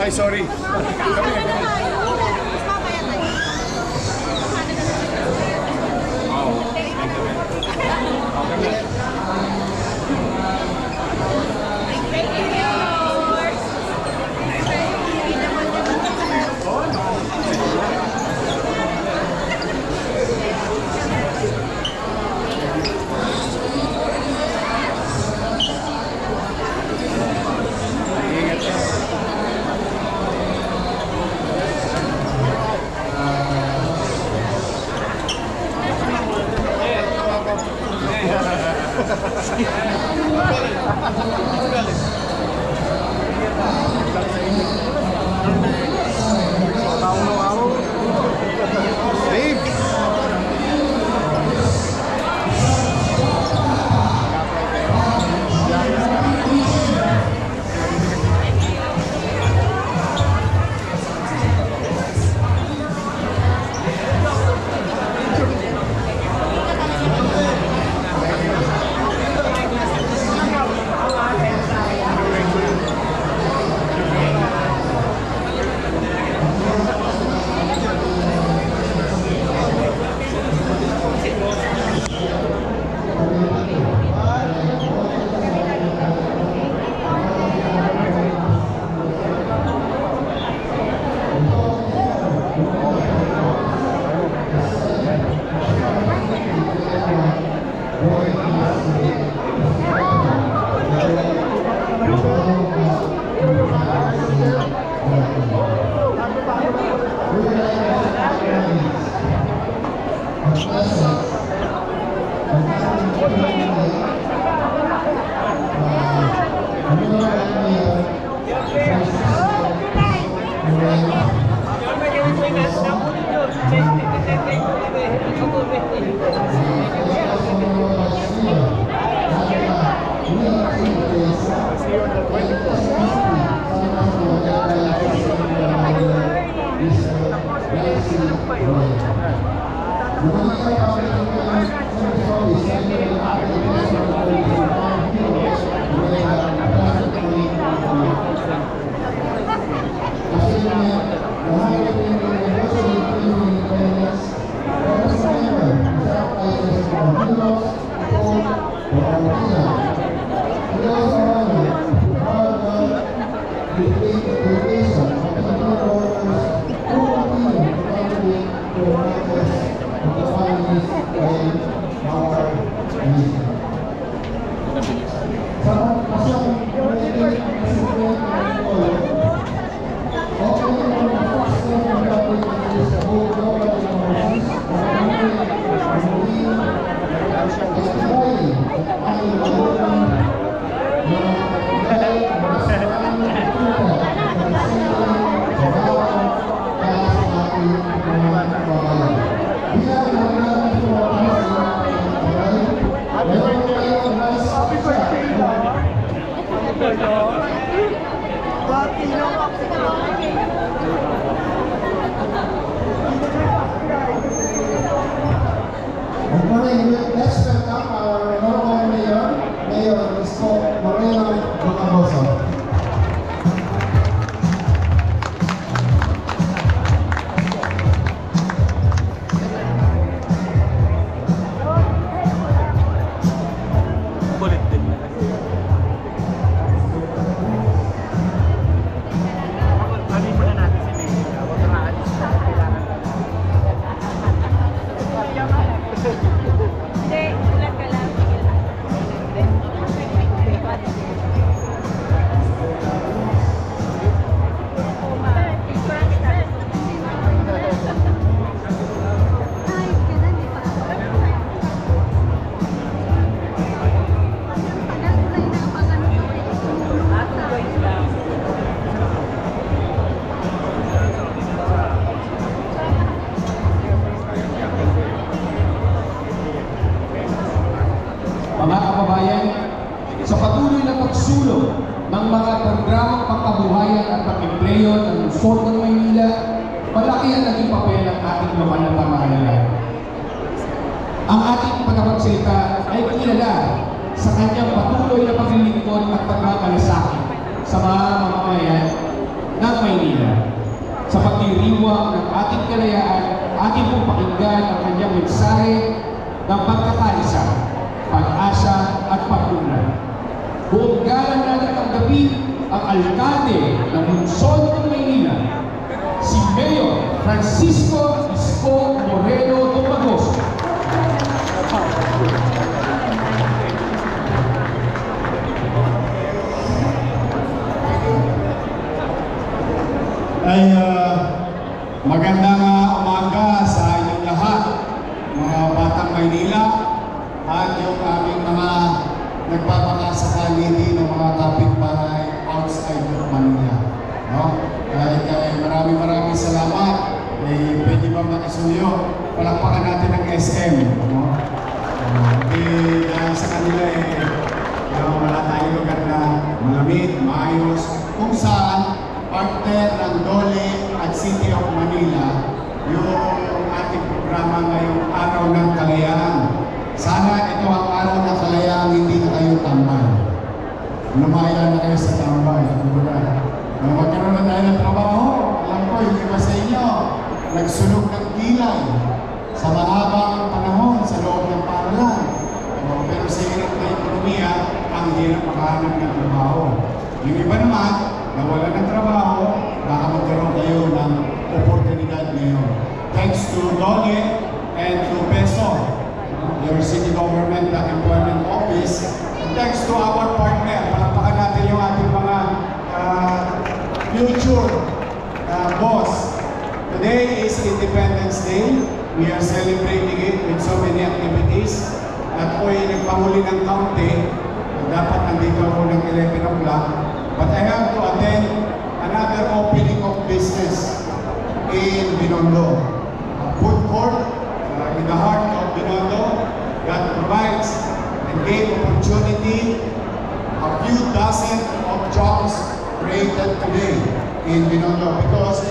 Ay, sorry. Let's welcome our honorable mayor, Mayor Isko Moreno Macaboso. Hindi, ulat ka lungsod ng Maynila, malaki ang naging papel ng ating lokal na pamahalaan. Ang ating tagapagsalita ay kilala sa kanyang patuloy na paglilingkod at pagmamalasakit sa mga mamamayan ng Maynila. Sa pagdiriwang ng ating kalayaan, ating pong pakinggan ang kanyang mensahe ng pagkakaisa, pag-asa at pag-unlad. Buong galang natin tanggapin ang alkalde ng lungsod ng Maynila, si Mayor Francisco Isko Moreno Dumagoso. Ay magandang umaga sa inyong lahat, mga batang Maynila at yung aming mga nagpapakasakali din ng mga kapitbahay outside of Manila. No? Kaya maraming salamat. Pwede ba makisuyo? Palakpakan natin ang SM. No? Dahil sa kanila wala tayong lugar na malamig, maayos, kung saan partner ng DOLE at City of Manila yung ating programa ngayong Araw ng Kalayaan. Sana ito ang Araw ng Kalayaan, hindi na kayo tambay. Lumaya na kayo sa tambay. Magkaroon na tayo ng trabaho. Alam ko, yung iba sa inyo, nagsunog ng kilay sa mahabang panahon sa loob ng paralan. Pero sa hirap na ekonomiya, ang hirap makahanap ng trabaho. Yung iba naman, nawala ng trabaho, baka magkaroon kayo ng oportunidad ngayon. Thanks to DOLE and to PESO, your city government employment office, and thanks to our partner. Palakpakan natin yung ating mga future boss. Today is Independence Day. We are celebrating it with so many activities. At ako'y nagpahuli ng kaunti. Dapat nandito ako ng 11 o'clock. But I have to attend another opening of business in Binondo. A food court in the heart of Binondo that provides and gave opportunity a few dozen of jobs created today in Binondo because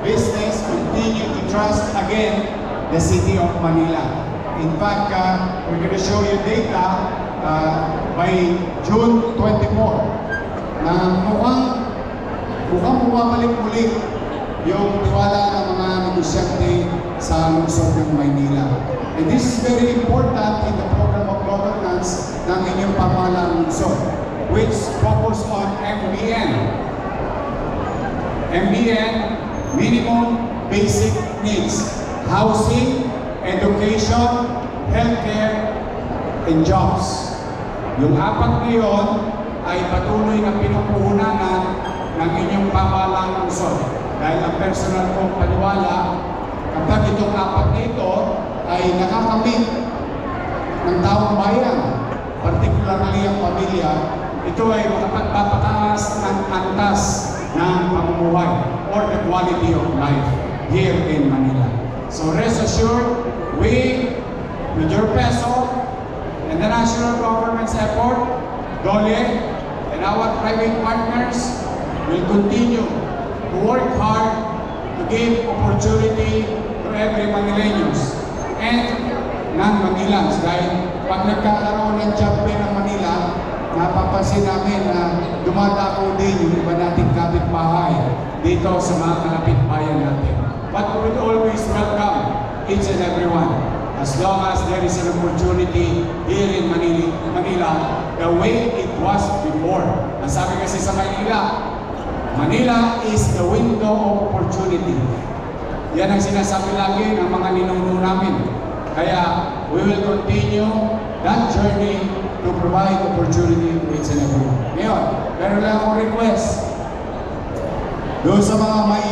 business continue to trust again the City of Manila. In fact, we're going to show you data by June 24 na mukhang bumabalik ulit yung tiwala ng mga negosyante sa lungsod ng Maynila. And this is very important in the program of governance ng inyong pamahalaan lungsod, which focus on MBN. MBN, minimum basic needs, housing, education, healthcare, and jobs. Yung apat ngayon ay patuloy na pinupuhunan ng inyong pamahalaang lungsod. Dahil ang personal kong paniwala, kapag itong apat na ito ay nakakamit ng taong bayan, particularly ang pamilya, ito ay makapagpapataas ng antas ng pamumuhay or the quality of life here in Manila. So rest assured, we, with your PESO and the national government's effort, DOLE, and our private partners will continue to work hard to give opportunity to every Manileños and non-Manilans. Dahil pag nagkakaroon ng job fair ng Manila, napapansin namin na dumadako din yung iba nating kapitbahay dito sa mga kalapit-bayan natin. But we will always welcome each and everyone as long as there is an opportunity here in Manila the way it was before. Ang sabi kasi sa Manila, Manila is the window of opportunity. Yan ang sinasabi lagi ng mga ninuno namin. Kaya we will continue that journey to provide opportunity to each and everyone. Ngayon, meron lang akong request. Doon sa mga may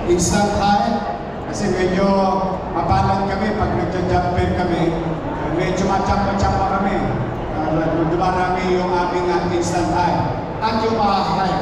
instant high, kasi medyo mapalan kami pag nagja-jump fair kami, medyo machamba-chamba kami. Dumarami yung aming instant high. At yung mga high.